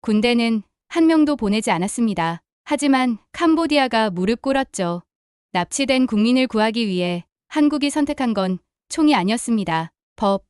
군대는 한 명도 보내지 않았습니다. 하지만 캄보디아가 무릎 꿇었죠. 납치된 국민을 구하기 위해 한국이 선택한 건 총이 아니었습니다. 법,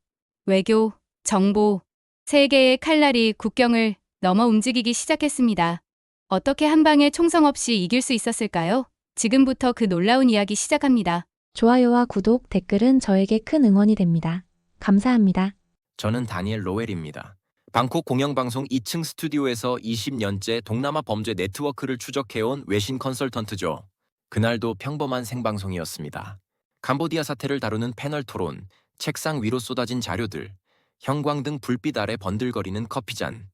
외교, 정보, 세 개의 칼날이 국경을 넘어 움직이기 시작했습니다. 어떻게 한 방에 총성 없이 이길 수 있었을까요? 지금부터 그 놀라운 이야기 시작합니다. 좋아요와 구독, 댓글은 저에게 큰 응원이 됩니다. 감사합니다. 저는 다니엘 로웰입니다. 방콕 공영방송 2층 스튜디오에서 20년째 동남아 범죄 네트워크를 추적해온 외신 컨설턴트죠. 그날도 평범한 생방송이었습니다. 캄보디아 사태를 다루는 패널 토론, 책상 위로 쏟아진 자료들, 형광등 불빛 아래 번들거리는 커피잔.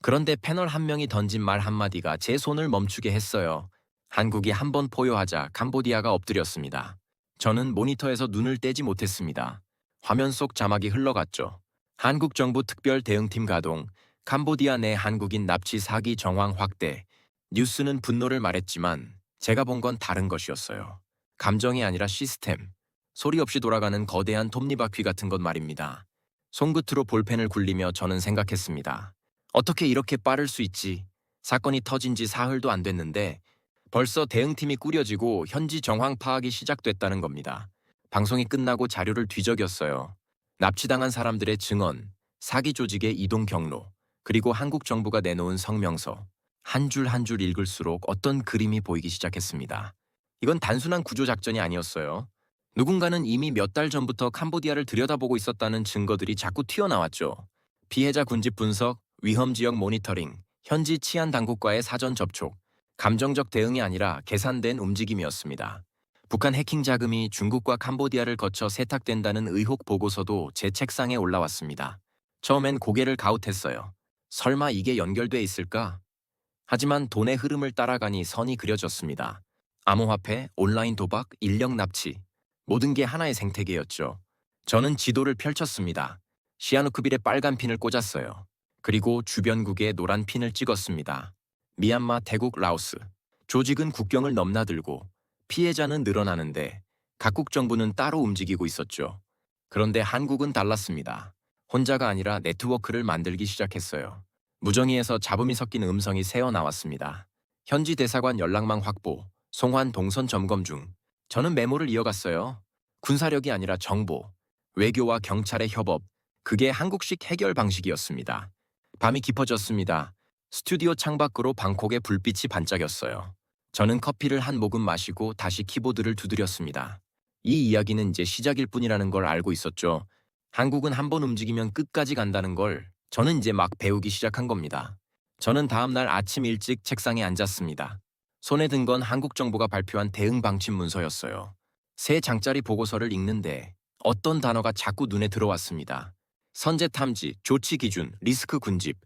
그런데 패널 한 명이 던진 말 한마디가 제 손을 멈추게 했어요. 한국이 한 번 포효하자 캄보디아가 엎드렸습니다. 저는 모니터에서 눈을 떼지 못했습니다. 화면 속 자막이 흘러갔죠. 한국 정부 특별 대응팀 가동, 캄보디아 내 한국인 납치 사기 정황 확대. 뉴스는 분노를 말했지만 제가 본 건 다른 것이었어요. 감정이 아니라 시스템. 소리 없이 돌아가는 거대한 톱니바퀴 같은 것 말입니다. 손끝으로 볼펜을 굴리며 저는 생각했습니다. 어떻게 이렇게 빠를 수 있지? 사건이 터진 지 사흘도 안 됐는데 벌써 대응팀이 꾸려지고 현지 정황 파악이 시작됐다는 겁니다. 방송이 끝나고 자료를 뒤적였어요. 납치당한 사람들의 증언, 사기 조직의 이동 경로, 그리고 한국 정부가 내놓은 성명서. 한 줄 한 줄 읽을수록 어떤 그림이 보이기 시작했습니다. 이건 단순한 구조작전이 아니었어요. 누군가는 이미 몇 달 전부터 캄보디아를 들여다보고 있었다는 증거들이 자꾸 튀어나왔죠. 피해자 군집 분석, 위험 지역 모니터링, 현지 치안 당국과의 사전 접촉, 감정적 대응이 아니라 계산된 움직임이었습니다. 북한 해킹 자금이 중국과 캄보디아를 거쳐 세탁된다는 의혹 보고서도 제 책상에 올라왔습니다. 처음엔 고개를 가웃했어요. 설마 이게 연결돼 있을까? 하지만 돈의 흐름을 따라가니 선이 그려졌습니다. 암호화폐, 온라인 도박, 인력 납치. 모든 게 하나의 생태계였죠. 저는 지도를 펼쳤습니다. 시아누크빌에 빨간 핀을 꽂았어요. 그리고 주변국에 노란 핀을 찍었습니다. 미얀마, 태국, 라오스. 조직은 국경을 넘나들고 피해자는 늘어나는데 각국 정부는 따로 움직이고 있었죠. 그런데 한국은 달랐습니다. 혼자가 아니라 네트워크를 만들기 시작했어요. 무정의에서 잡음이 섞인 음성이 새어 나왔습니다. 현지 대사관 연락망 확보, 송환 동선 점검 중. 저는 메모를 이어갔어요. 군사력이 아니라 정보, 외교와 경찰의 협업. 그게 한국식 해결 방식이었습니다. 밤이 깊어졌습니다. 스튜디오 창밖으로 방콕의 불빛이 반짝였어요. 저는 커피를 한 모금 마시고 다시 키보드를 두드렸습니다. 이 이야기는 이제 시작일 뿐이라는 걸 알고 있었죠. 한국은 한 번 움직이면 끝까지 간다는 걸 저는 이제 막 배우기 시작한 겁니다. 저는 다음 날 아침 일찍 책상에 앉았습니다. 손에 든 건 한국 정부가 발표한 대응 방침 문서였어요. 세 장짜리 보고서를 읽는데 어떤 단어가 자꾸 눈에 들어왔습니다. 선제 탐지, 조치 기준, 리스크 군집.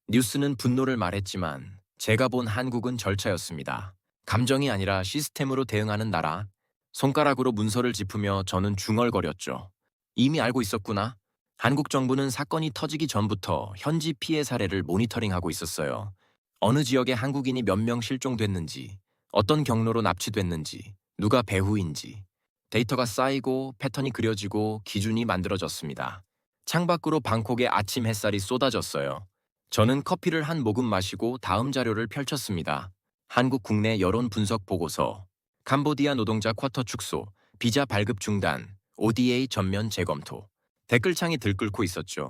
뉴스는 분노를 말했지만 제가 본 한국은 절차였습니다. 감정이 아니라 시스템으로 대응하는 나라. 손가락으로 문서를 짚으며 저는 중얼거렸죠. 이미 알고 있었구나. 한국 정부는 사건이 터지기 전부터 현지 피해 사례를 모니터링하고 있었어요. 어느 지역에 한국인이 몇 명 실종됐는지, 어떤 경로로 납치됐는지, 누가 배후인지. 데이터가 쌓이고 패턴이 그려지고 기준이 만들어졌습니다. 창밖으로 방콕의 아침 햇살이 쏟아졌어요. 저는 커피를 한 모금 마시고 다음 자료를 펼쳤습니다. 한국 국내 여론 분석 보고서, 캄보디아 노동자 쿼터 축소, 비자 발급 중단, ODA 전면 재검토. 댓글창이 들끓고 있었죠.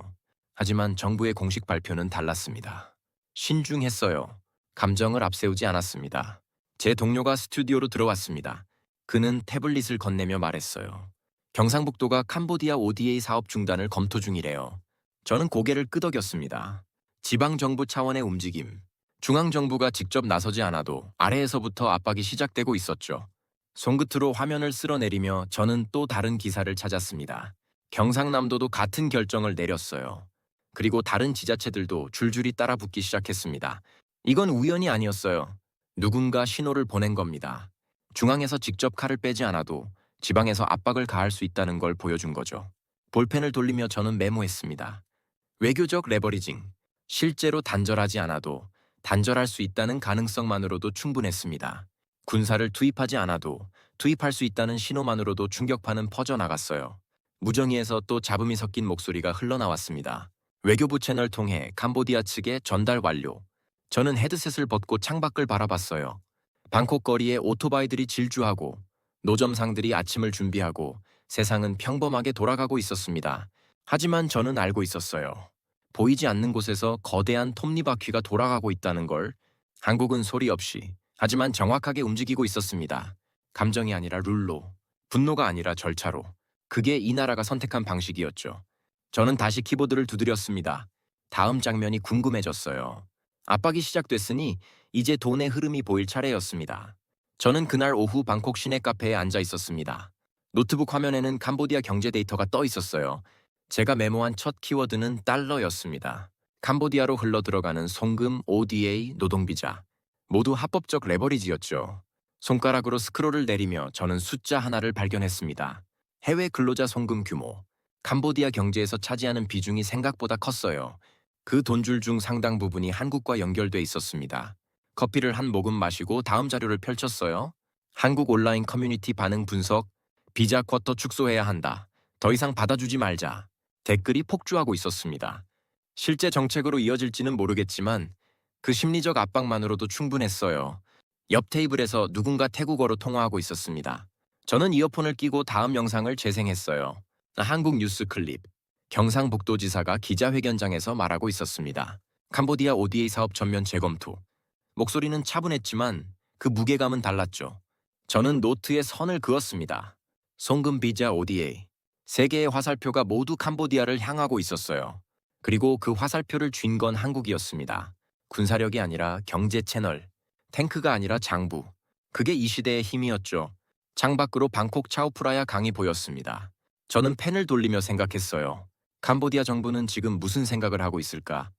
하지만 정부의 공식 발표는 달랐습니다. 신중했어요. 감정을 앞세우지 않았습니다. 제 동료가 스튜디오로 들어왔습니다. 그는 태블릿을 건네며 말했어요. 경상북도가 캄보디아 ODA 사업 중단을 검토 중이래요. 저는 고개를 끄덕였습니다. 지방정부 차원의 움직임. 중앙정부가 직접 나서지 않아도 아래에서부터 압박이 시작되고 있었죠. 손끝으로 화면을 쓸어내리며 저는 또 다른 기사를 찾았습니다. 경상남도도 같은 결정을 내렸어요. 그리고 다른 지자체들도 줄줄이 따라붙기 시작했습니다. 이건 우연이 아니었어요. 누군가 신호를 보낸 겁니다. 중앙에서 직접 칼을 빼지 않아도 지방에서 압박을 가할 수 있다는 걸 보여준 거죠. 볼펜을 돌리며 저는 메모했습니다. 외교적 레버리징. 실제로 단절하지 않아도 단절할 수 있다는 가능성만으로도 충분했습니다. 군사를 투입하지 않아도 투입할 수 있다는 신호만으로도 충격파는 퍼져나갔어요. 무정의에서 또 잡음이 섞인 목소리가 흘러나왔습니다. 외교부 채널 통해 캄보디아 측에 전달 완료. 저는 헤드셋을 벗고 창밖을 바라봤어요. 방콕 거리에 오토바이들이 질주하고 노점상들이 아침을 준비하고 세상은 평범하게 돌아가고 있었습니다. 하지만 저는 알고 있었어요. 보이지 않는 곳에서 거대한 톱니바퀴가 돌아가고 있다는 걸. 한국은 소리 없이 하지만 정확하게 움직이고 있었습니다. 감정이 아니라 룰로, 분노가 아니라 절차로. 그게 이 나라가 선택한 방식이었죠. 저는 다시 키보드를 두드렸습니다. 다음 장면이 궁금해졌어요. 압박이 시작됐으니 이제 돈의 흐름이 보일 차례였습니다. 저는 그날 오후 방콕 시내 카페에 앉아 있었습니다. 노트북 화면에는 캄보디아 경제 데이터가 떠 있었어요. 제가 메모한 첫 키워드는 달러였습니다. 캄보디아로 흘러들어가는 송금, ODA, 노동비자. 모두 합법적 레버리지였죠. 손가락으로 스크롤을 내리며 저는 숫자 하나를 발견했습니다. 해외 근로자 송금 규모. 캄보디아 경제에서 차지하는 비중이 생각보다 컸어요. 그 돈줄 중 상당 부분이 한국과 연결돼 있었습니다. 커피를 한 모금 마시고 다음 자료를 펼쳤어요. 한국 온라인 커뮤니티 반응 분석. 비자 쿼터 축소해야 한다. 더 이상 받아주지 말자. 댓글이 폭주하고 있었습니다. 실제 정책으로 이어질지는 모르겠지만 그 심리적 압박만으로도 충분했어요. 옆 테이블에서 누군가 태국어로 통화하고 있었습니다. 저는 이어폰을 끼고 다음 영상을 재생했어요. 한국 뉴스 클립. 경상북도지사가 기자회견장에서 말하고 있었습니다. 캄보디아 ODA 사업 전면 재검토. 목소리는 차분했지만 그 무게감은 달랐죠. 저는 노트에 선을 그었습니다. 송금 비자 ODA. 세 개의 화살표가 모두 캄보디아를 향하고 있었어요. 그리고 그 화살표를 쥔 건 한국이었습니다. 군사력이 아니라 경제 채널, 탱크가 아니라 장부. 그게 이 시대의 힘이었죠. 창밖으로 방콕 차오프라야 강이 보였습니다. 저는 펜을 돌리며 생각했어요. 캄보디아 정부는 지금 무슨 생각을 하고 있을까?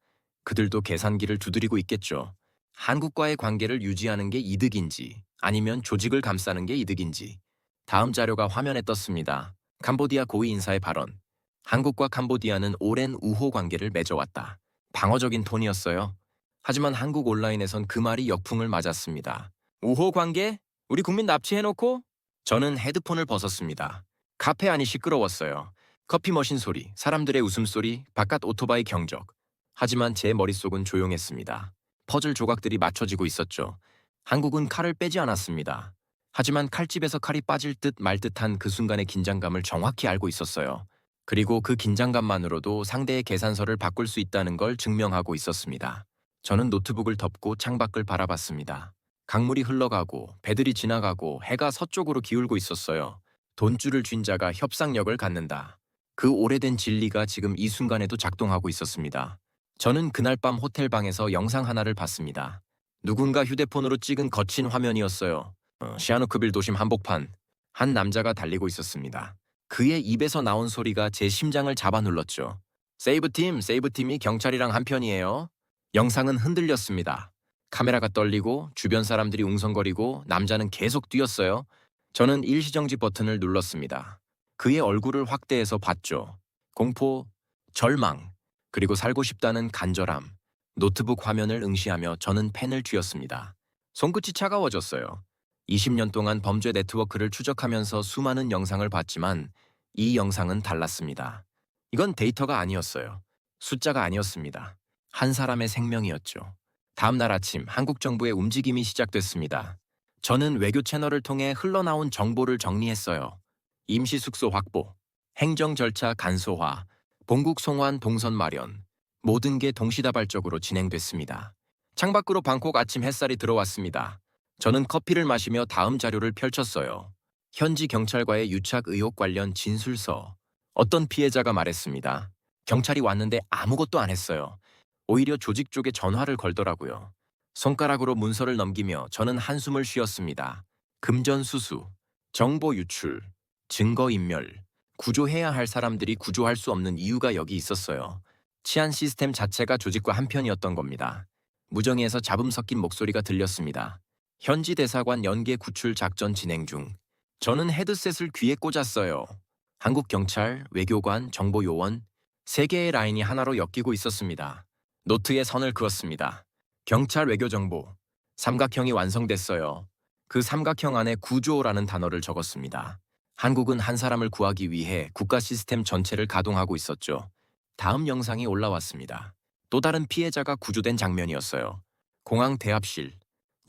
그들도 계산기를 두드리고 있겠죠. 한국과의 관계를 유지하는 게 이득인지 아니면 조직을 감싸는 게 이득인지. 다음 자료가 화면에 떴습니다. 캄보디아 고위 인사의 발언. 한국과 캄보디아는 오랜 우호 관계를 맺어왔다. 방어적인 톤이었어요. 하지만 한국 온라인에선 그 말이 역풍을 맞았습니다. 우호 관계? 우리 국민 납치해놓고? 저는 헤드폰을 벗었습니다. 카페 안이 시끄러웠어요. 커피 머신 소리, 사람들의 웃음소리, 바깥 오토바이 경적. 하지만 제 머릿속은 조용했습니다. 퍼즐 조각들이 맞춰지고 있었죠. 한국은 칼을 빼지 않았습니다. 하지만 칼집에서 칼이 빠질 듯 말 듯한 그 순간의 긴장감을 정확히 알고 있었어요. 그리고 그 긴장감만으로도 상대의 계산서를 바꿀 수 있다는 걸 증명하고 있었습니다. 저는 노트북을 덮고 창밖을 바라봤습니다. 강물이 흘러가고 배들이 지나가고 해가 서쪽으로 기울고 있었어요. 돈줄을 쥔 자가 협상력을 갖는다. 그 오래된 진리가 지금 이 순간에도 작동하고 있었습니다. 저는 그날 밤 호텔방에서 영상 하나를 봤습니다. 누군가 휴대폰으로 찍은 거친 화면이었어요. 시아누크빌 도심 한복판. 한 남자가 달리고 있었습니다. 그의 입에서 나온 소리가 제 심장을 잡아 눌렀죠. 세이브팀이 경찰이랑 한편이에요. 영상은 흔들렸습니다. 카메라가 떨리고 주변 사람들이 웅성거리고 남자는 계속 뛰었어요. 저는 일시정지 버튼을 눌렀습니다. 그의 얼굴을 확대해서 봤죠. 공포, 절망, 그리고 살고 싶다는 간절함. 노트북 화면을 응시하며 저는 펜을 쥐었습니다. 손끝이 차가워졌어요. 20년 동안 범죄 네트워크를 추적하면서 수많은 영상을 봤지만 이 영상은 달랐습니다. 이건 데이터가 아니었어요. 숫자가 아니었습니다. 한 사람의 생명이었죠. 다음 날 아침 한국 정부의 움직임이 시작됐습니다. 저는 외교 채널을 통해 흘러나온 정보를 정리했어요. 임시 숙소 확보, 행정 절차 간소화, 본국 송환 동선 마련. 모든 게 동시다발적으로 진행됐습니다. 창밖으로 방콕 아침 햇살이 들어왔습니다. 저는 커피를 마시며 다음 자료를 펼쳤어요. 현지 경찰과의 유착 의혹 관련 진술서. 어떤 피해자가 말했습니다. 경찰이 왔는데 아무것도 안 했어요. 오히려 조직 쪽에 전화를 걸더라고요. 손가락으로 문서를 넘기며 저는 한숨을 쉬었습니다. 금전수수, 정보 유출, 증거인멸. 구조해야 할 사람들이 구조할 수 없는 이유가 여기 있었어요. 치안 시스템 자체가 조직과 한편이었던 겁니다. 무정위에서 잡음 섞인 목소리가 들렸습니다. 현지 대사관 연계 구출 작전 진행 중. 저는 헤드셋을 귀에 꽂았어요. 한국 경찰, 외교관, 정보요원, 세 개의 라인이 하나로 엮이고 있었습니다. 노트에 선을 그었습니다. 경찰 외교정보. 삼각형이 완성됐어요. 그 삼각형 안에 구조라는 단어를 적었습니다. 한국은 한 사람을 구하기 위해 국가 시스템 전체를 가동하고 있었죠. 다음 영상이 올라왔습니다. 또 다른 피해자가 구조된 장면이었어요. 공항 대합실.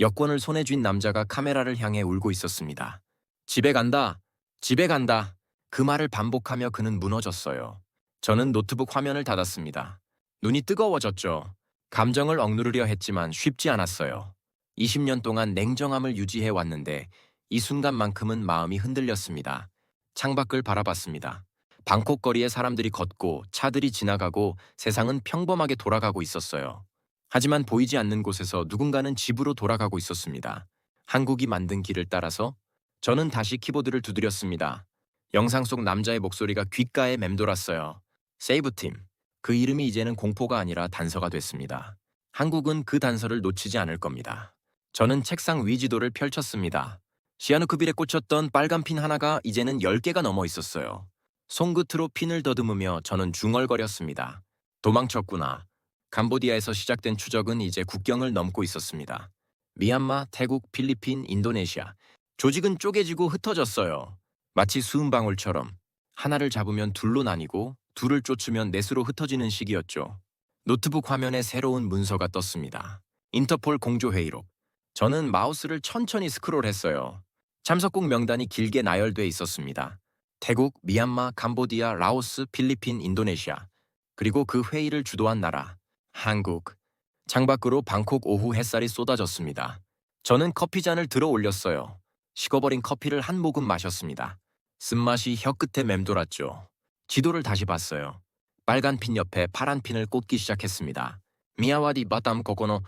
여권을 손에 쥔 남자가 카메라를 향해 울고 있었습니다. 집에 간다. 집에 간다. 그 말을 반복하며 그는 무너졌어요. 저는 노트북 화면을 닫았습니다. 눈이 뜨거워졌죠. 감정을 억누르려 했지만 쉽지 않았어요. 20년 동안 냉정함을 유지해 왔는데 이 순간만큼은 마음이 흔들렸습니다. 창밖을 바라봤습니다. 방콕 거리에 사람들이 걷고 차들이 지나가고 세상은 평범하게 돌아가고 있었어요. 하지만 보이지 않는 곳에서 누군가는 집으로 돌아가고 있었습니다. 한국이 만든 길을 따라서 저는 다시 키보드를 두드렸습니다. 영상 속 남자의 목소리가 귓가에 맴돌았어요. 세이브팀. 그 이름이 이제는 공포가 아니라 단서가 됐습니다. 한국은 그 단서를 놓치지 않을 겁니다. 저는 책상 위 지도를 펼쳤습니다. 시아누크빌에 꽂혔던 빨간 핀 하나가 이제는 10개가 넘어 있었어요. 손끝으로 핀을 더듬으며 저는 중얼거렸습니다. 도망쳤구나. 캄보디아에서 시작된 추적은 이제 국경을 넘고 있었습니다. 미얀마, 태국, 필리핀, 인도네시아. 조직은 쪼개지고 흩어졌어요. 마치 수은방울처럼 하나를 잡으면 둘로 나뉘고 둘을 쫓으면 넷으로 흩어지는 시기였죠. 노트북 화면에 새로운 문서가 떴습니다. 인터폴 공조회의록. 저는 마우스를 천천히 스크롤했어요. 참석국 명단이 길게 나열돼 있었습니다. 태국, 미얀마, 캄보디아, 라오스, 필리핀, 인도네시아. 그리고 그 회의를 주도한 나라, 한국. 창밖으로 방콕 오후 햇살이 쏟아졌습니다. 저는 커피잔을 들어 올렸어요. 식어버린 커피를 한 모금 마셨습니다. 쓴맛이 혀끝에 맴돌았죠. 지도를 다시 봤어요. 빨간 핀 옆에 파란 핀을 꽂기 시작했습니다. 미야와디 바탐 코코노.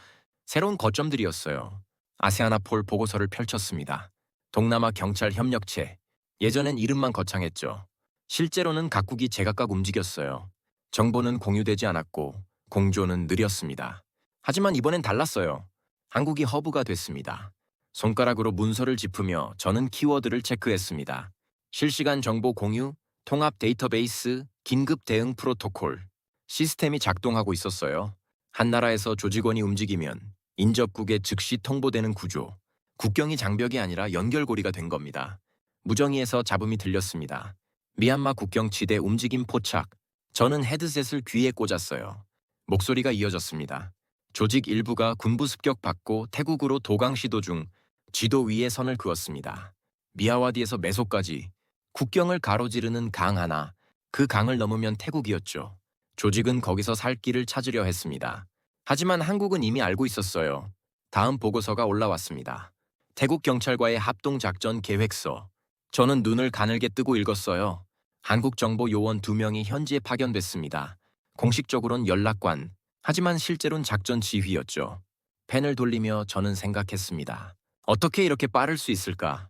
새로운 거점들이었어요. 아세아나폴 보고서를 펼쳤습니다. 동남아 경찰 협력체. 예전엔 이름만 거창했죠. 실제로는 각국이 제각각 움직였어요. 정보는 공유되지 않았고 공조는 느렸습니다. 하지만 이번엔 달랐어요. 한국이 허브가 됐습니다. 손가락으로 문서를 짚으며 저는 키워드를 체크했습니다. 실시간 정보 공유, 통합 데이터베이스, 긴급 대응 프로토콜. 시스템이 작동하고 있었어요. 한 나라에서 조직원이 움직이면 인접국에 즉시 통보되는 구조. 국경이 장벽이 아니라 연결고리가 된 겁니다. 무정이에서 잡음이 들렸습니다. 미얀마 국경치대 움직임 포착. 저는 헤드셋을 귀에 꽂았어요. 목소리가 이어졌습니다. 조직 일부가 군부 습격받고 태국으로 도강 시도 중. 지도 위에 선을 그었습니다. 미야와디에서 메소까지 국경을 가로지르는 강 하나. 그 강을 넘으면 태국이었죠. 조직은 거기서 살 길을 찾으려 했습니다. 하지만 한국은 이미 알고 있었어요. 다음 보고서가 올라왔습니다. 태국 경찰과의 합동작전 계획서. 저는 눈을 가늘게 뜨고 읽었어요. 한국정보요원 2명이 현지에 파견됐습니다. 공식적으론 연락관, 하지만 실제로는 작전 지휘였죠. 펜을 돌리며 저는 생각했습니다. 어떻게 이렇게 빠를 수 있을까?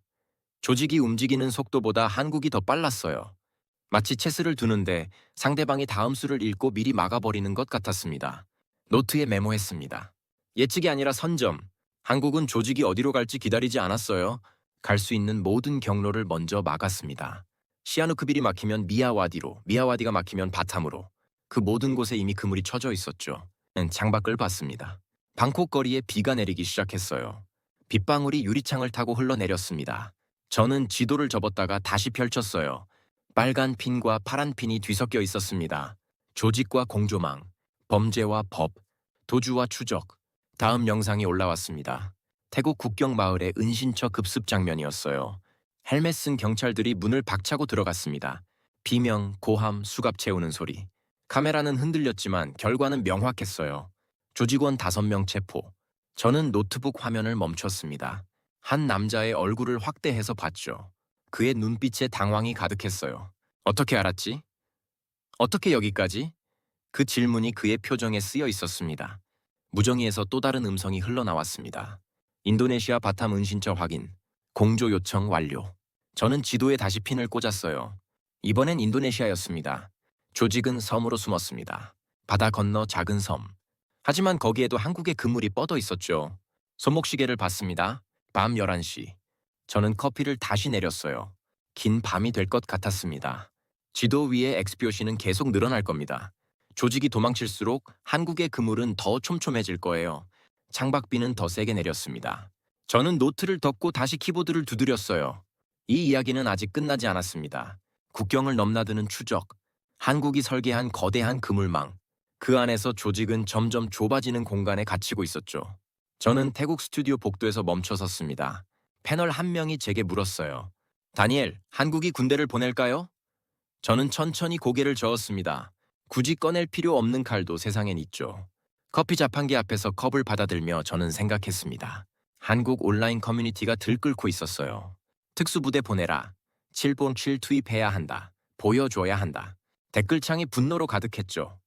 조직이 움직이는 속도보다 한국이 더 빨랐어요. 마치 체스를 두는데 상대방이 다음 수를 읽고 미리 막아버리는 것 같았습니다. 노트에 메모했습니다. 예측이 아니라 선점. 한국은 조직이 어디로 갈지 기다리지 않았어요. 갈 수 있는 모든 경로를 먼저 막았습니다. 시아누크빌이 막히면 미야와디로, 미야와디가 막히면 바탐으로. 그 모든 곳에 이미 그물이 쳐져 있었죠. 창밖을 봤습니다. 방콕 거리에 비가 내리기 시작했어요. 빗방울이 유리창을 타고 흘러내렸습니다. 저는 지도를 접었다가 다시 펼쳤어요. 빨간 핀과 파란 핀이 뒤섞여 있었습니다. 조직과 공조망, 범죄와 법, 도주와 추적. 다음 영상이 올라왔습니다. 태국 국경 마을의 은신처 급습 장면이었어요. 헬멧 쓴 경찰들이 문을 박차고 들어갔습니다. 비명, 고함, 수갑 채우는 소리. 카메라는 흔들렸지만 결과는 명확했어요. 조직원 5명 체포. 저는 노트북 화면을 멈췄습니다. 한 남자의 얼굴을 확대해서 봤죠. 그의 눈빛에 당황이 가득했어요. 어떻게 알았지? 어떻게 여기까지? 그 질문이 그의 표정에 쓰여 있었습니다. 무정이에서 또 다른 음성이 흘러나왔습니다. 인도네시아 바탐 은신처 확인. 공조 요청 완료. 저는 지도에 다시 핀을 꽂았어요. 이번엔 인도네시아였습니다. 조직은 섬으로 숨었습니다. 바다 건너 작은 섬. 하지만 거기에도 한국의 그물이 뻗어 있었죠. 손목시계를 봤습니다. 밤 11시. 저는 커피를 다시 내렸어요. 긴 밤이 될 것 같았습니다. 지도 위에 XPOC는 계속 늘어날 겁니다. 조직이 도망칠수록 한국의 그물은 더 촘촘해질 거예요. 창밖비는 더 세게 내렸습니다. 저는 노트를 덮고 다시 키보드를 두드렸어요. 이 이야기는 아직 끝나지 않았습니다. 국경을 넘나드는 추적, 한국이 설계한 거대한 그물망, 그 안에서 조직은 점점 좁아지는 공간에 갇히고 있었죠. 저는 태국 스튜디오 복도에서 멈춰 섰습니다. 패널 한 명이 제게 물었어요. 다니엘, 한국이 군대를 보낼까요? 저는 천천히 고개를 저었습니다. 굳이 꺼낼 필요 없는 칼도 세상엔 있죠. 커피 자판기 앞에서 컵을 받아들며 저는 생각했습니다. 한국 온라인 커뮤니티가 들끓고 있었어요. 특수부대 보내라. 747 투입해야 한다. 보여줘야 한다. 댓글창이 분노로 가득했죠.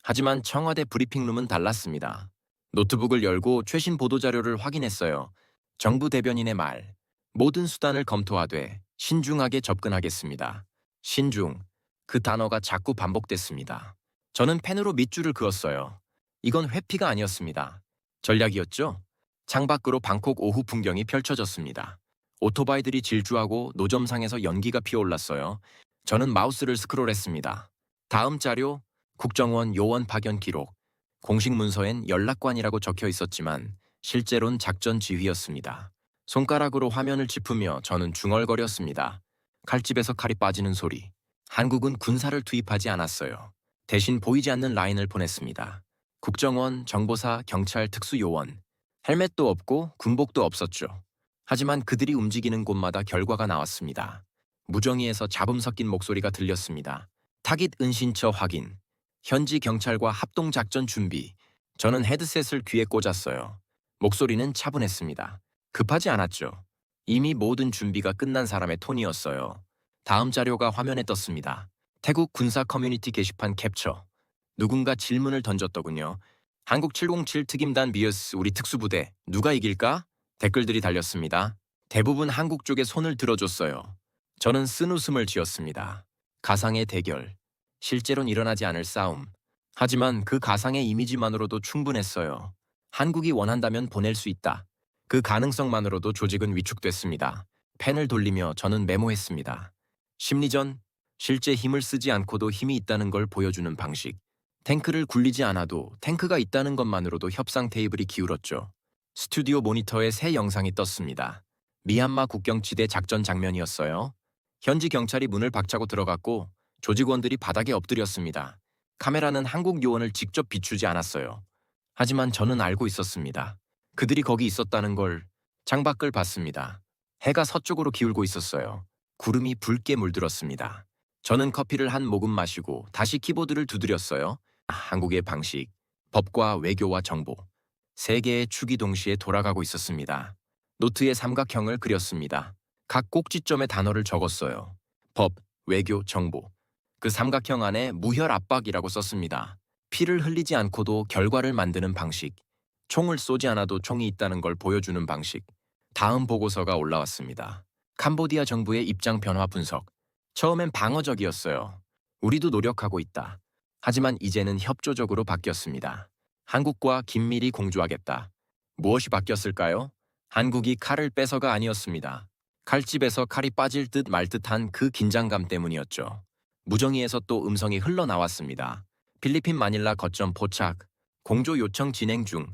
하지만 청와대 브리핑룸은 달랐습니다. 노트북을 열고 최신 보도자료를 확인했어요. 정부 대변인의 말. 모든 수단을 검토하되 신중하게 접근하겠습니다. 신중. 그 단어가 자꾸 반복됐습니다. 저는 펜으로 밑줄을 그었어요. 이건 회피가 아니었습니다. 전략이었죠? 창밖으로 방콕 오후 풍경이 펼쳐졌습니다. 오토바이들이 질주하고 노점상에서 연기가 피어올랐어요. 저는 마우스를 스크롤했습니다. 다음 자료, 국정원 요원 파견 기록. 공식 문서엔 연락관이라고 적혀 있었지만 실제론 작전 지휘였습니다. 손가락으로 화면을 짚으며 저는 중얼거렸습니다. 칼집에서 칼이 빠지는 소리. 한국은 군사를 투입하지 않았어요. 대신 보이지 않는 라인을 보냈습니다. 국정원, 정보사, 경찰, 특수요원. 헬멧도 없고 군복도 없었죠. 하지만 그들이 움직이는 곳마다 결과가 나왔습니다. 무정의에서 잡음 섞인 목소리가 들렸습니다. 타깃 은신처 확인. 현지 경찰과 합동작전 준비. 저는 헤드셋을 귀에 꽂았어요. 목소리는 차분했습니다. 급하지 않았죠. 이미 모든 준비가 끝난 사람의 톤이었어요. 다음 자료가 화면에 떴습니다. 태국 군사 커뮤니티 게시판 캡처. 누군가 질문을 던졌더군요. 한국 707 특임단 비어스 우리 특수부대 누가 이길까? 댓글들이 달렸습니다. 대부분 한국 쪽에 손을 들어줬어요. 저는 쓴웃음을 지었습니다. 가상의 대결. 실제로는 일어나지 않을 싸움. 하지만 그 가상의 이미지만으로도 충분했어요. 한국이 원한다면 보낼 수 있다. 그 가능성만으로도 조직은 위축됐습니다. 펜을 돌리며 저는 메모했습니다. 심리전, 실제 힘을 쓰지 않고도 힘이 있다는 걸 보여주는 방식. 탱크를 굴리지 않아도 탱크가 있다는 것만으로도 협상 테이블이 기울었죠. 스튜디오 모니터에 새 영상이 떴습니다. 미얀마 국경지대 작전 장면이었어요. 현지 경찰이 문을 박차고 들어갔고 조직원들이 바닥에 엎드렸습니다. 카메라는 한국 요원을 직접 비추지 않았어요. 하지만 저는 알고 있었습니다. 그들이 거기 있었다는 걸. 창밖을 봤습니다. 해가 서쪽으로 기울고 있었어요. 구름이 붉게 물들었습니다. 저는 커피를 한 모금 마시고 다시 키보드를 두드렸어요. 한국의 방식, 법과 외교와 정보. 세 개의 축이 동시에 돌아가고 있었습니다. 노트에 삼각형을 그렸습니다. 각 꼭지점에 단어를 적었어요. 법, 외교, 정보. 그 삼각형 안에 무혈 압박이라고 썼습니다. 피를 흘리지 않고도 결과를 만드는 방식. 총을 쏘지 않아도 총이 있다는 걸 보여주는 방식. 다음 보고서가 올라왔습니다. 캄보디아 정부의 입장 변화 분석. 처음엔 방어적이었어요. 우리도 노력하고 있다. 하지만 이제는 협조적으로 바뀌었습니다. 한국과 긴밀히 공조하겠다. 무엇이 바뀌었을까요? 한국이 칼을 빼서가 아니었습니다. 칼집에서 칼이 빠질 듯 말 듯한 그 긴장감 때문이었죠. 무정의에서 또 음성이 흘러나왔습니다. 필리핀 마닐라 거점 포착. 공조 요청 진행 중.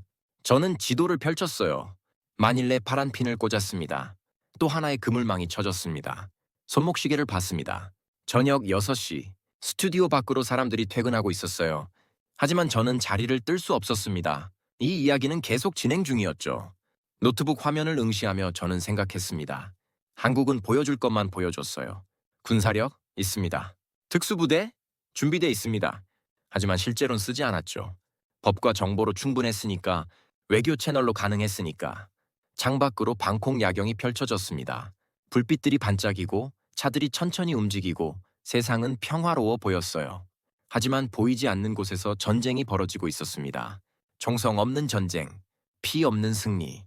저는 지도를 펼쳤어요. 마닐레 파란 핀을 꽂았습니다. 또 하나의 그물망이 쳐졌습니다. 손목시계를 봤습니다. 저녁 6시. 스튜디오 밖으로 사람들이 퇴근하고 있었어요. 하지만 저는 자리를 뜰 수 없었습니다. 이 이야기는 계속 진행 중이었죠. 노트북 화면을 응시하며 저는 생각했습니다. 한국은 보여줄 것만 보여줬어요. 군사력? 있습니다. 특수부대? 준비돼 있습니다. 하지만 실제로는 쓰지 않았죠. 법과 정보로 충분했으니까, 외교 채널로 가능했으니까. 창밖으로 방콕 야경이 펼쳐졌습니다. 불빛들이 반짝이고 차들이 천천히 움직이고 세상은 평화로워 보였어요. 하지만 보이지 않는 곳에서 전쟁이 벌어지고 있었습니다. 정성 없는 전쟁, 피 없는 승리.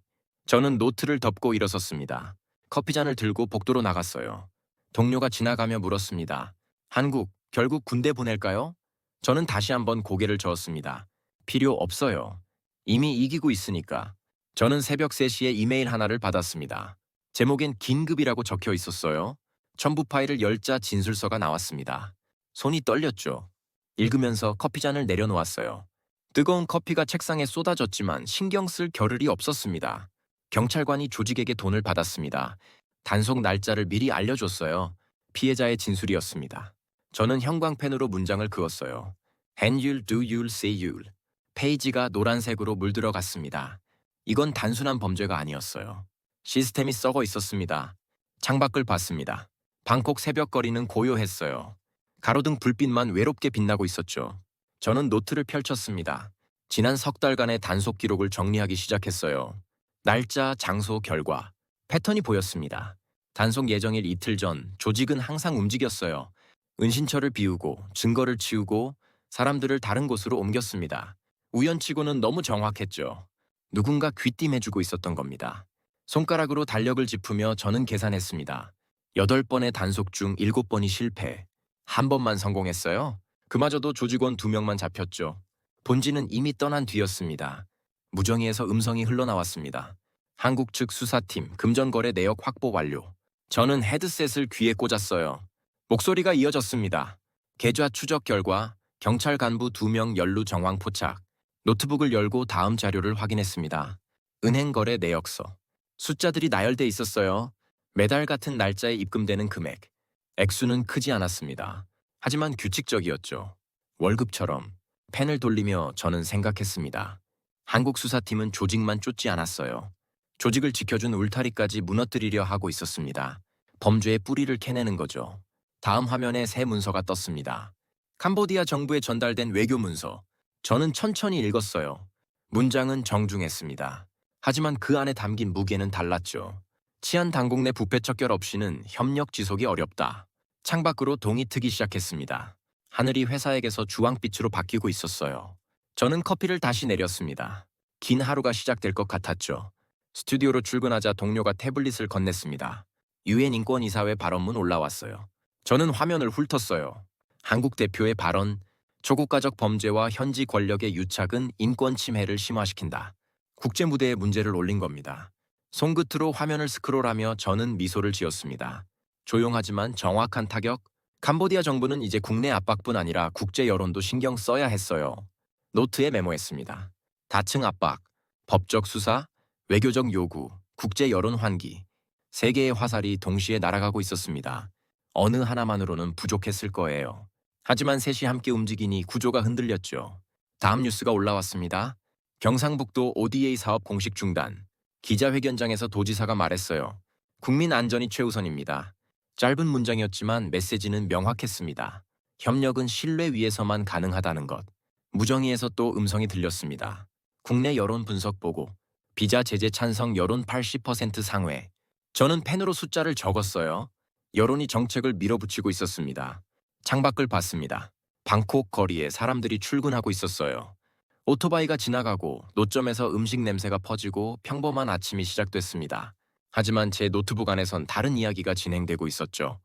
저는 노트를 덮고 일어섰습니다. 커피잔을 들고 복도로 나갔어요. 동료가 지나가며 물었습니다. 한국, 결국 군대 보낼까요? 저는 다시 한번 고개를 저었습니다. 필요 없어요. 이미 이기고 있으니까. 저는 새벽 3시에 이메일 하나를 받았습니다. 제목엔 긴급이라고 적혀 있었어요. 첨부 파일을 열자 진술서가 나왔습니다. 손이 떨렸죠. 읽으면서 커피잔을 내려놓았어요. 뜨거운 커피가 책상에 쏟아졌지만 신경 쓸 겨를이 없었습니다. 경찰관이 조직에게 돈을 받았습니다. 단속 날짜를 미리 알려줬어요. 피해자의 진술이었습니다. 저는 형광펜으로 문장을 그었어요. And you'll do you'll say you'll. 페이지가 노란색으로 물들어갔습니다. 이건 단순한 범죄가 아니었어요. 시스템이 썩어 있었습니다. 창밖을 봤습니다. 방콕 새벽거리는 고요했어요. 가로등 불빛만 외롭게 빛나고 있었죠. 저는 노트를 펼쳤습니다. 지난 석 달간의 단속 기록을 정리하기 시작했어요. 날짜, 장소, 결과, 패턴이 보였습니다. 단속 예정일 이틀 전 조직은 항상 움직였어요. 은신처를 비우고 증거를 치우고 사람들을 다른 곳으로 옮겼습니다. 우연치고는 너무 정확했죠. 누군가 귀띔해주고 있었던 겁니다. 손가락으로 달력을 짚으며 저는 계산했습니다. 8번의 단속 중 7번이 실패. 한 번만 성공했어요. 그마저도 조직원 2명만 잡혔죠. 본진은 이미 떠난 뒤였습니다. 무정의에서 음성이 흘러나왔습니다. 한국 측 수사팀 금전거래 내역 확보 완료. 저는 헤드셋을 귀에 꽂았어요. 목소리가 이어졌습니다. 계좌 추적 결과 경찰 간부 2명 연루 정황 포착. 노트북을 열고 다음 자료를 확인했습니다. 은행거래 내역서. 숫자들이 나열돼 있었어요. 매달 같은 날짜에 입금되는 금액. 액수는 크지 않았습니다. 하지만 규칙적이었죠. 월급처럼. 펜을 돌리며 저는 생각했습니다. 한국 수사팀은 조직만 쫓지 않았어요. 조직을 지켜준 울타리까지 무너뜨리려 하고 있었습니다. 범죄의 뿌리를 캐내는 거죠. 다음 화면에 새 문서가 떴습니다. 캄보디아 정부에 전달된 외교 문서. 저는 천천히 읽었어요. 문장은 정중했습니다. 하지만 그 안에 담긴 무게는 달랐죠. 치안 당국 내 부패 척결 없이는 협력 지속이 어렵다. 창밖으로 동이 트기 시작했습니다. 하늘이 회사에게서 주황빛으로 바뀌고 있었어요. 저는 커피를 다시 내렸습니다. 긴 하루가 시작될 것 같았죠. 스튜디오로 출근하자 동료가 태블릿을 건넸습니다. 유엔 인권이사회 발언문 올라왔어요. 저는 화면을 훑었어요. 한국 대표의 발언, 초국가적 범죄와 현지 권력의 유착은 인권 침해를 심화시킨다. 국제 무대에 문제를 올린 겁니다. 손끝으로 화면을 스크롤하며 저는 미소를 지었습니다. 조용하지만 정확한 타격? 캄보디아 정부는 이제 국내 압박뿐 아니라 국제 여론도 신경 써야 했어요. 노트에 메모했습니다. 다층 압박, 법적 수사, 외교적 요구, 국제 여론 환기. 3개의 화살이 동시에 날아가고 있었습니다. 어느 하나만으로는 부족했을 거예요. 하지만 셋이 함께 움직이니 구조가 흔들렸죠. 다음 뉴스가 올라왔습니다. 경상북도 ODA 사업 공식 중단. 기자회견장에서 도지사가 말했어요. 국민 안전이 최우선입니다. 짧은 문장이었지만 메시지는 명확했습니다. 협력은 신뢰 위에서만 가능하다는 것. 무정의에서 또 음성이 들렸습니다. 국내 여론 분석 보고. 비자 제재 찬성 여론 80% 상회. 저는 펜으로 숫자를 적었어요. 여론이 정책을 밀어붙이고 있었습니다. 창밖을 봤습니다. 방콕 거리에 사람들이 출근하고 있었어요. 오토바이가 지나가고 노점에서 음식 냄새가 퍼지고 평범한 아침이 시작됐습니다. 하지만 제 노트북 안에선 다른 이야기가 진행되고 있었죠.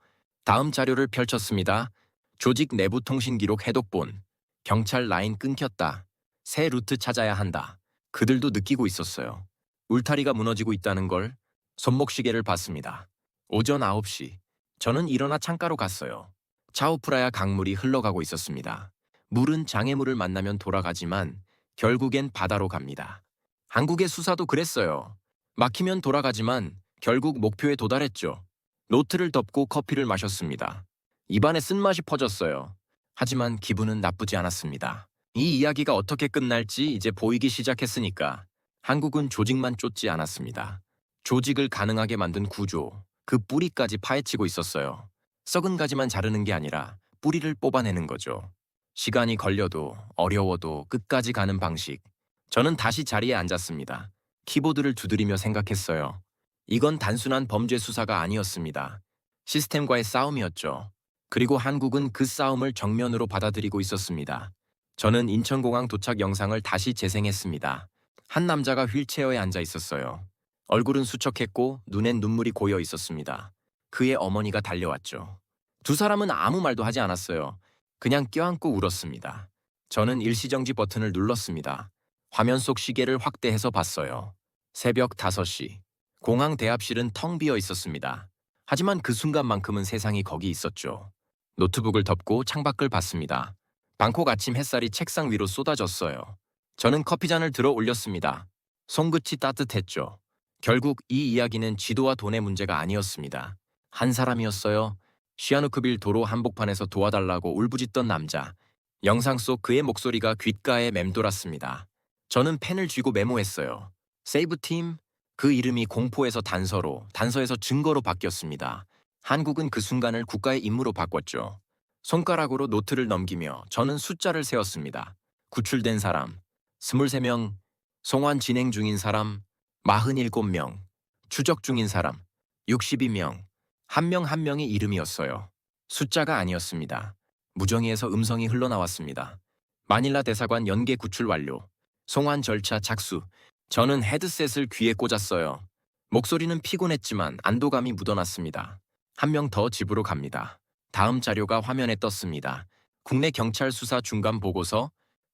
다음 자료를 펼쳤습니다. 조직 내부 통신 기록 해독본. 경찰 라인 끊겼다. 새 루트 찾아야 한다. 그들도 느끼고 있었어요. 울타리가 무너지고 있다는 걸. 손목시계를 봤습니다. 오전 9시. 저는 일어나 창가로 갔어요. 차오프라야 강물이 흘러가고 있었습니다. 물은 장애물을 만나면 돌아가지만 결국엔 바다로 갑니다. 한국의 수사도 그랬어요. 막히면 돌아가지만 결국 목표에 도달했죠. 노트를 덮고 커피를 마셨습니다. 입안에 쓴맛이 퍼졌어요. 하지만 기분은 나쁘지 않았습니다. 이 이야기가 어떻게 끝날지 이제 보이기 시작했으니까. 한국은 조직만 쫓지 않았습니다. 조직을 가능하게 만든 구조, 그 뿌리까지 파헤치고 있었어요. 썩은 가지만 자르는 게 아니라 뿌리를 뽑아내는 거죠. 시간이 걸려도 어려워도 끝까지 가는 방식. 저는 다시 자리에 앉았습니다. 키보드를 두드리며 생각했어요. 이건 단순한 범죄 수사가 아니었습니다. 시스템과의 싸움이었죠. 그리고 한국은 그 싸움을 정면으로 받아들이고 있었습니다. 저는 인천공항 도착 영상을 다시 재생했습니다. 한 남자가 휠체어에 앉아 있었어요. 얼굴은 수척했고 눈엔 눈물이 고여 있었습니다. 그의 어머니가 달려왔죠. 두 사람은 아무 말도 하지 않았어요. 그냥 껴안고 울었습니다. 저는 일시정지 버튼을 눌렀습니다. 화면 속 시계를 확대해서 봤어요. 새벽 5시. 공항 대합실은 텅 비어 있었습니다. 하지만 그 순간만큼은 세상이 거기 있었죠. 노트북을 덮고 창밖을 봤습니다. 방콕 아침 햇살이 책상 위로 쏟아졌어요. 저는 커피잔을 들어 올렸습니다. 손끝이 따뜻했죠. 결국 이 이야기는 지도와 돈의 문제가 아니었습니다. 한 사람이었어요. 시아누크빌 도로 한복판에서 도와달라고 울부짖던 남자. 영상 속 그의 목소리가 귓가에 맴돌았습니다. 저는 펜을 쥐고 메모했어요. 세이브팀, 그 이름이 공포에서 단서로, 단서에서 증거로 바뀌었습니다. 한국은 그 순간을 국가의 임무로 바꿨죠. 손가락으로 노트를 넘기며 저는 숫자를 세었습니다. 구출된 사람, 23명, 송환 진행 중인 사람, 47명, 추적 중인 사람, 62명, 한 명 한 명의 이름이었어요. 숫자가 아니었습니다. 무정의에서 음성이 흘러나왔습니다. 마닐라 대사관 연계 구출 완료. 송환 절차 착수. 저는 헤드셋을 귀에 꽂았어요. 목소리는 피곤했지만 안도감이 묻어났습니다. 한 명 더 집으로 갑니다. 다음 자료가 화면에 떴습니다. 국내 경찰 수사 중간 보고서.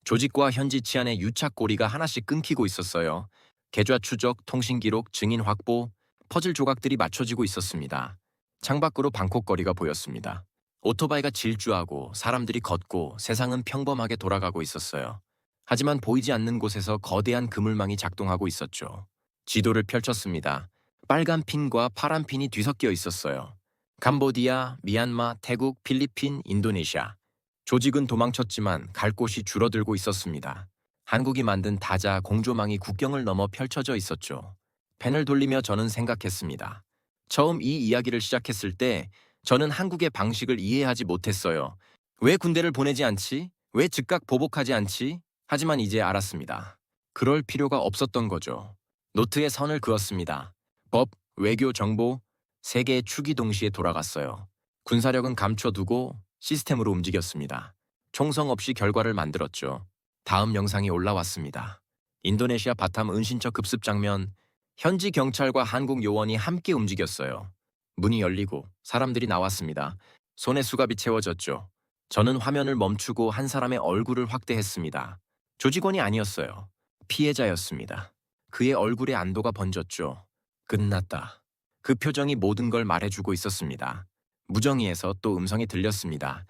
조직과 현지 치안의 유착 고리가 하나씩 끊기고 있었어요. 계좌 추적, 통신 기록, 증인 확보, 퍼즐 조각들이 맞춰지고 있었습니다. 창밖으로 방콕 거리가 보였습니다. 오토바이가 질주하고 사람들이 걷고 세상은 평범하게 돌아가고 있었어요. 하지만 보이지 않는 곳에서 거대한 그물망이 작동하고 있었죠. 지도를 펼쳤습니다. 빨간 핀과 파란 핀이 뒤섞여 있었어요. 캄보디아, 미얀마, 태국, 필리핀, 인도네시아. 조직은 도망쳤지만 갈 곳이 줄어들고 있었습니다. 한국이 만든 다자 공조망이 국경을 넘어 펼쳐져 있었죠. 펜을 돌리며 저는 생각했습니다. 처음 이 이야기를 시작했을 때 저는 한국의 방식을 이해하지 못했어요. 왜 군대를 보내지 않지? 왜 즉각 보복하지 않지? 하지만 이제 알았습니다. 그럴 필요가 없었던 거죠. 노트에 선을 그었습니다. 법, 외교, 정보, 세 개의 축이 동시에 돌아갔어요. 군사력은 감춰두고 시스템으로 움직였습니다. 총성 없이 결과를 만들었죠. 다음 영상이 올라왔습니다. 인도네시아 바탐 은신처 급습 장면. 현지 경찰과 한국 요원이 함께 움직였어요. 문이 열리고 사람들이 나왔습니다. 손에 수갑이 채워졌죠. 저는 화면을 멈추고 한 사람의 얼굴을 확대했습니다. 조직원이 아니었어요. 피해자였습니다. 그의 얼굴에 안도가 번졌죠. 끝났다. 그 표정이 모든 걸 말해주고 있었습니다. 무정의에서 또 음성이 들렸습니다.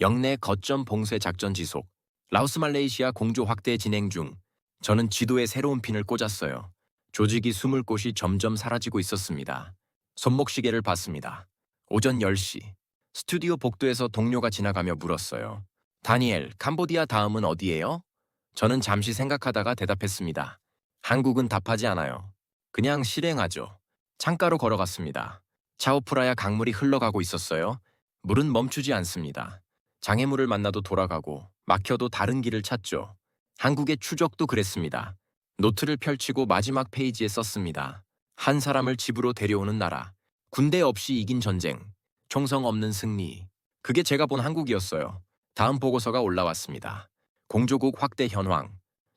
영내 거점 봉쇄 작전 지속. 라오스 말레이시아 공조 확대 진행 중. 저는 지도에 새로운 핀을 꽂았어요. 조직이 숨을 곳이 점점 사라지고 있었습니다. 손목시계를 봤습니다. 오전 10시. 스튜디오 복도에서 동료가 지나가며 물었어요. 다니엘, 캄보디아 다음은 어디예요? 저는 잠시 생각하다가 대답했습니다. 한국은 답하지 않아요. 그냥 실행하죠. 창가로 걸어갔습니다. 차오프라야 강물이 흘러가고 있었어요. 물은 멈추지 않습니다. 장애물을 만나도 돌아가고 막혀도 다른 길을 찾죠. 한국의 추적도 그랬습니다. 노트를 펼치고 마지막 페이지에 썼습니다. 한 사람을 집으로 데려오는 나라. 군대 없이 이긴 전쟁. 총성 없는 승리. 그게 제가 본 한국이었어요. 다음 보고서가 올라왔습니다. 공조국 확대 현황.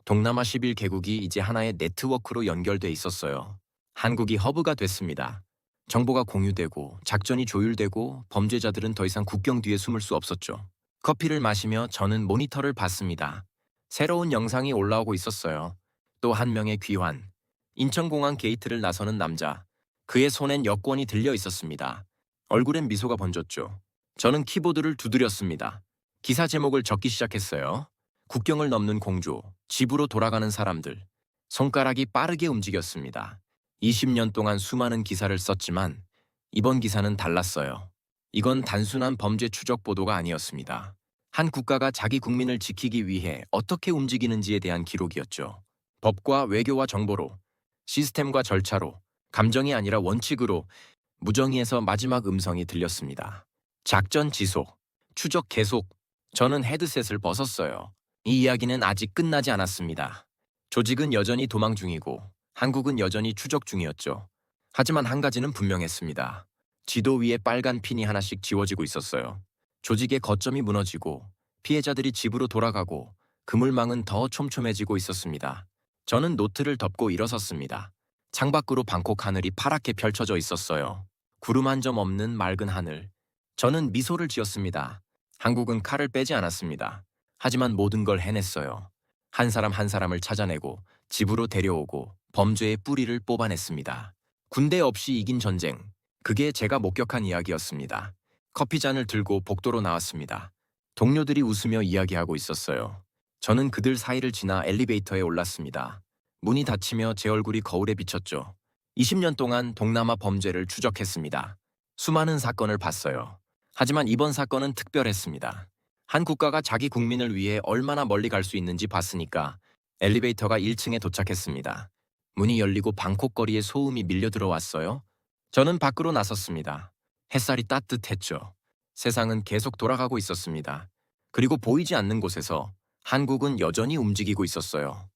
동남아 11개국이 이제 하나의 네트워크로 연결돼 있었어요. 한국이 허브가 됐습니다. 정보가 공유되고 작전이 조율되고 범죄자들은 더 이상 국경 뒤에 숨을 수 없었죠. 커피를 마시며 저는 모니터를 봤습니다. 새로운 영상이 올라오고 있었어요. 또 한 명의 귀환. 인천공항 게이트를 나서는 남자. 그의 손엔 여권이 들려 있었습니다. 얼굴엔 미소가 번졌죠. 저는 키보드를 두드렸습니다. 기사 제목을 적기 시작했어요. 국경을 넘는 공조, 집으로 돌아가는 사람들. 손가락이 빠르게 움직였습니다. 20년 동안 수많은 기사를 썼지만 이번 기사는 달랐어요. 이건 단순한 범죄 추적 보도가 아니었습니다. 한 국가가 자기 국민을 지키기 위해 어떻게 움직이는지에 대한 기록이었죠. 법과 외교와 정보로, 시스템과 절차로, 감정이 아니라 원칙으로. 무정의에서 마지막 음성이 들렸습니다. 작전 지속, 추적 계속. 저는 헤드셋을 벗었어요. 이 이야기는 아직 끝나지 않았습니다. 조직은 여전히 도망 중이고 한국은 여전히 추적 중이었죠. 하지만 한 가지는 분명했습니다. 지도 위에 빨간 핀이 하나씩 지워지고 있었어요. 조직의 거점이 무너지고 피해자들이 집으로 돌아가고 그물망은 더 촘촘해지고 있었습니다. 저는 노트를 덮고 일어섰습니다. 창밖으로 방콕 하늘이 파랗게 펼쳐져 있었어요. 구름 한 점 없는 맑은 하늘. 저는 미소를 지었습니다. 한국은 칼을 빼지 않았습니다. 하지만 모든 걸 해냈어요. 한 사람 한 사람을 찾아내고 집으로 데려오고 범죄의 뿌리를 뽑아냈습니다. 군대 없이 이긴 전쟁. 그게 제가 목격한 이야기였습니다. 커피잔을 들고 복도로 나왔습니다. 동료들이 웃으며 이야기하고 있었어요. 저는 그들 사이를 지나 엘리베이터에 올랐습니다. 문이 닫히며 제 얼굴이 거울에 비쳤죠. 20년 동안 동남아 범죄를 추적했습니다. 수많은 사건을 봤어요. 하지만 이번 사건은 특별했습니다. 한 국가가 자기 국민을 위해 얼마나 멀리 갈 수 있는지 봤으니까. 엘리베이터가 1층에 도착했습니다. 문이 열리고 방콕 거리에 소음이 밀려 들어왔어요. 저는 밖으로 나섰습니다. 햇살이 따뜻했죠. 세상은 계속 돌아가고 있었습니다. 그리고 보이지 않는 곳에서 한국은 여전히 움직이고 있었어요.